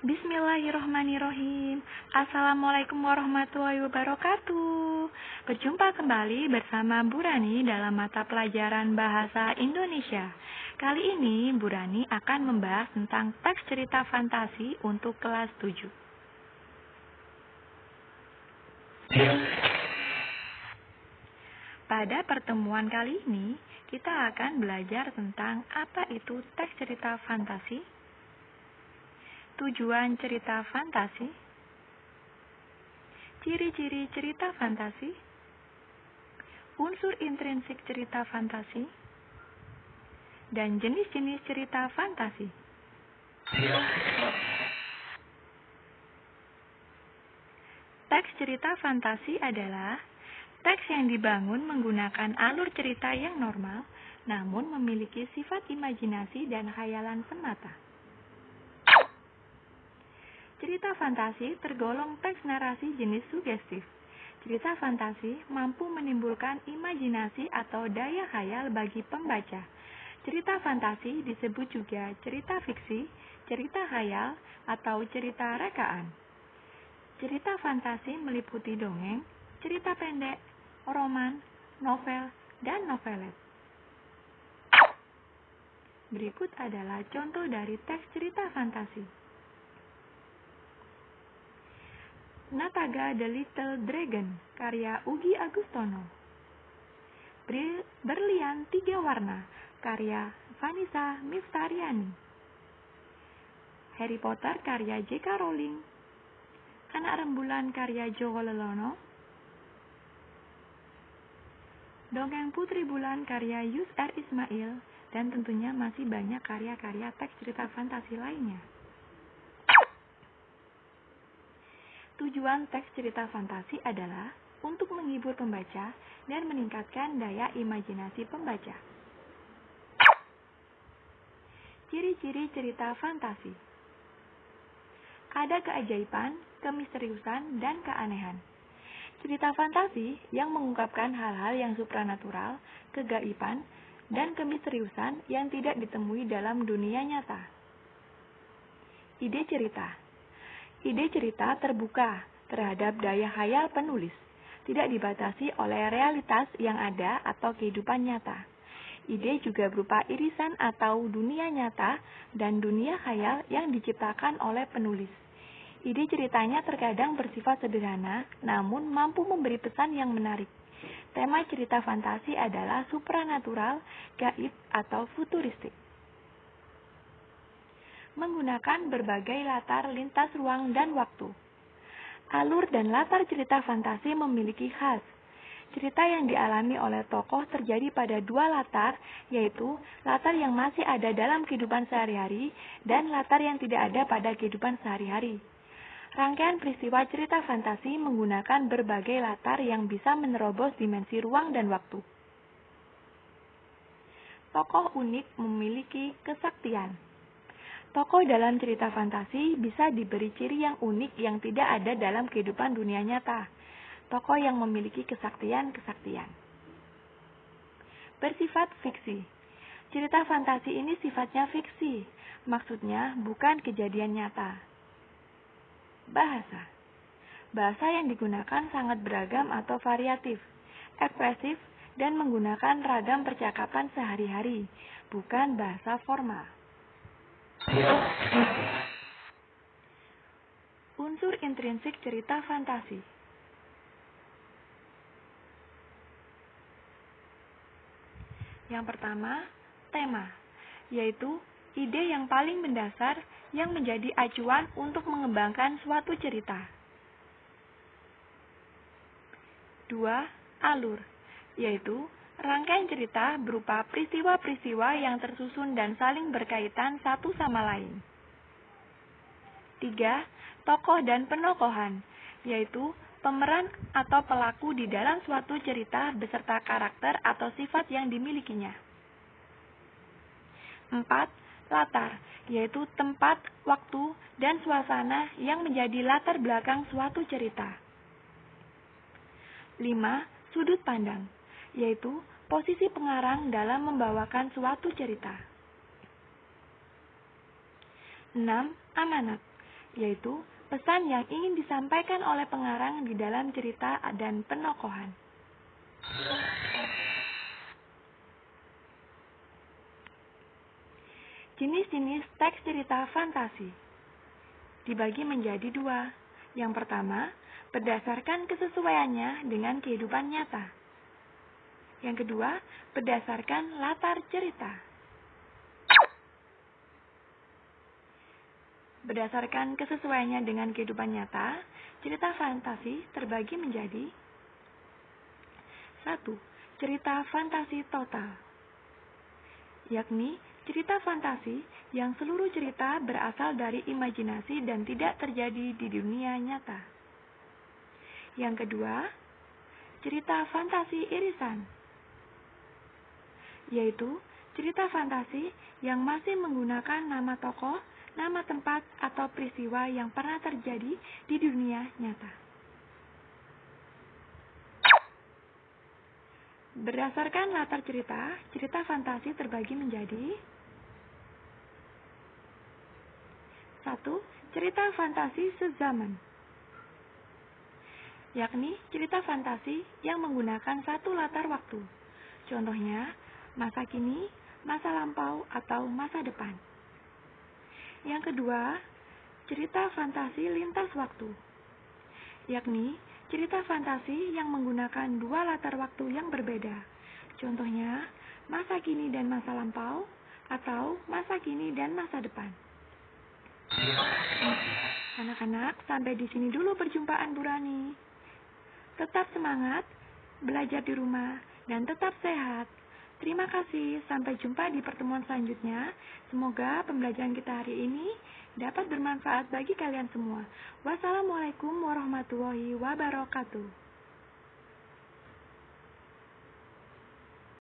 Bismillahirrohmanirrohim. Assalamualaikum warahmatullahi wabarakatuh. Berjumpa kembali bersama Bu Rani dalam mata pelajaran Bahasa Indonesia. Kali ini Bu Rani akan membahas tentang teks cerita fantasi untuk kelas 7. Pada pertemuan kali ini, kita akan belajar tentang apa itu teks cerita fantasi, tujuan cerita fantasi, ciri-ciri cerita fantasi, unsur intrinsik cerita fantasi, dan jenis-jenis cerita fantasi. Teks cerita fantasi adalah teks yang dibangun menggunakan alur cerita yang normal, namun memiliki sifat imajinasi dan khayalan semata. Cerita fantasi tergolong teks narasi jenis sugestif. Cerita fantasi mampu menimbulkan imajinasi atau daya khayal bagi pembaca. Cerita fantasi disebut juga cerita fiksi, cerita khayal, atau cerita rekaan. Cerita fantasi meliputi dongeng, cerita pendek, roman, novel, dan novelet. Berikut adalah contoh dari teks cerita fantasi. Nataga The Little Dragon, karya Ugi Agustono. Berlian 3 Warna, karya Vanessa Miftariani. Harry Potter, karya J.K. Rowling. Anak Rembulan, karya Joko Lelono. Dongeng Putri Bulan, karya Yus R. Ismail. Dan tentunya masih banyak karya-karya teks cerita fantasi lainnya. Tujuan teks cerita fantasi adalah untuk menghibur pembaca dan meningkatkan daya imajinasi pembaca. Ciri-ciri cerita fantasi. Ada keajaiban, kemisteriusan, dan keanehan. Cerita fantasi yang mengungkapkan hal-hal yang supranatural, kegaiban, dan kemisteriusan yang tidak ditemui dalam dunia nyata. Ide cerita. Ide cerita terbuka terhadap daya khayal penulis, tidak dibatasi oleh realitas yang ada atau kehidupan nyata. Ide juga berupa irisan atau dunia nyata dan dunia khayal yang diciptakan oleh penulis. Ide ceritanya terkadang bersifat sederhana, namun mampu memberi pesan yang menarik. Tema cerita fantasi adalah supranatural, gaib, atau futuristik. Menggunakan berbagai latar lintas ruang dan waktu. Alur dan latar cerita fantasi memiliki khas. Cerita yang dialami oleh tokoh terjadi pada 2 latar, yaitu latar yang masih ada dalam kehidupan sehari-hari dan latar yang tidak ada pada kehidupan sehari-hari. Rangkaian peristiwa cerita fantasi menggunakan berbagai latar yang bisa menerobos dimensi ruang dan waktu. Tokoh unik memiliki kesaktian. Tokoh dalam cerita fantasi bisa diberi ciri yang unik yang tidak ada dalam kehidupan dunia nyata. Tokoh yang memiliki kesaktian-kesaktian. Bersifat fiksi. Cerita fantasi ini sifatnya fiksi, maksudnya bukan kejadian nyata. Bahasa. Bahasa yang digunakan sangat beragam atau variatif, ekspresif, dan menggunakan ragam percakapan sehari-hari, bukan bahasa formal. Unsur intrinsik cerita fantasi. Yang pertama, tema, yaitu ide yang paling mendasar yang menjadi acuan untuk mengembangkan suatu cerita. 2. Alur, yaitu rangkaian cerita berupa peristiwa-peristiwa yang tersusun dan saling berkaitan satu sama lain. 3. Tokoh dan penokohan, yaitu pemeran atau pelaku di dalam suatu cerita beserta karakter atau sifat yang dimilikinya. 4. Latar, yaitu tempat, waktu, dan suasana yang menjadi latar belakang suatu cerita. 5. Sudut pandang, yaitu posisi pengarang dalam membawakan suatu cerita. 6. Amanat, yaitu pesan yang ingin disampaikan oleh pengarang di dalam cerita dan penokohan. Jenis-jenis teks cerita fantasi dibagi menjadi dua. Yang pertama, berdasarkan kesesuaiannya dengan kehidupan nyata. Yang kedua, berdasarkan latar cerita. Berdasarkan kesesuaiannya dengan kehidupan nyata, cerita fantasi terbagi menjadi 1. Cerita fantasi total, yakni cerita fantasi yang seluruh cerita berasal dari imajinasi dan tidak terjadi di dunia nyata. Yang kedua, cerita fantasi irisan, yaitu cerita fantasi yang masih menggunakan nama tokoh, nama tempat, atau peristiwa yang pernah terjadi di dunia nyata. Berdasarkan latar cerita, cerita fantasi terbagi menjadi 1. Cerita fantasi sezaman, yakni cerita fantasi yang menggunakan satu latar waktu. Contohnya, masa kini, masa lampau, atau masa depan. Yang kedua, cerita fantasi lintas waktu, yakni cerita fantasi yang menggunakan dua latar waktu yang berbeda. Contohnya, masa kini dan masa lampau, atau masa kini dan masa depan. Anak-anak, sampai di sini dulu perjumpaan Bu Rani. Tetap semangat, belajar di rumah, dan tetap sehat. Terima kasih, sampai jumpa di pertemuan selanjutnya. Semoga pembelajaran kita hari ini dapat bermanfaat bagi kalian semua. Wassalamualaikum warahmatullahi wabarakatuh.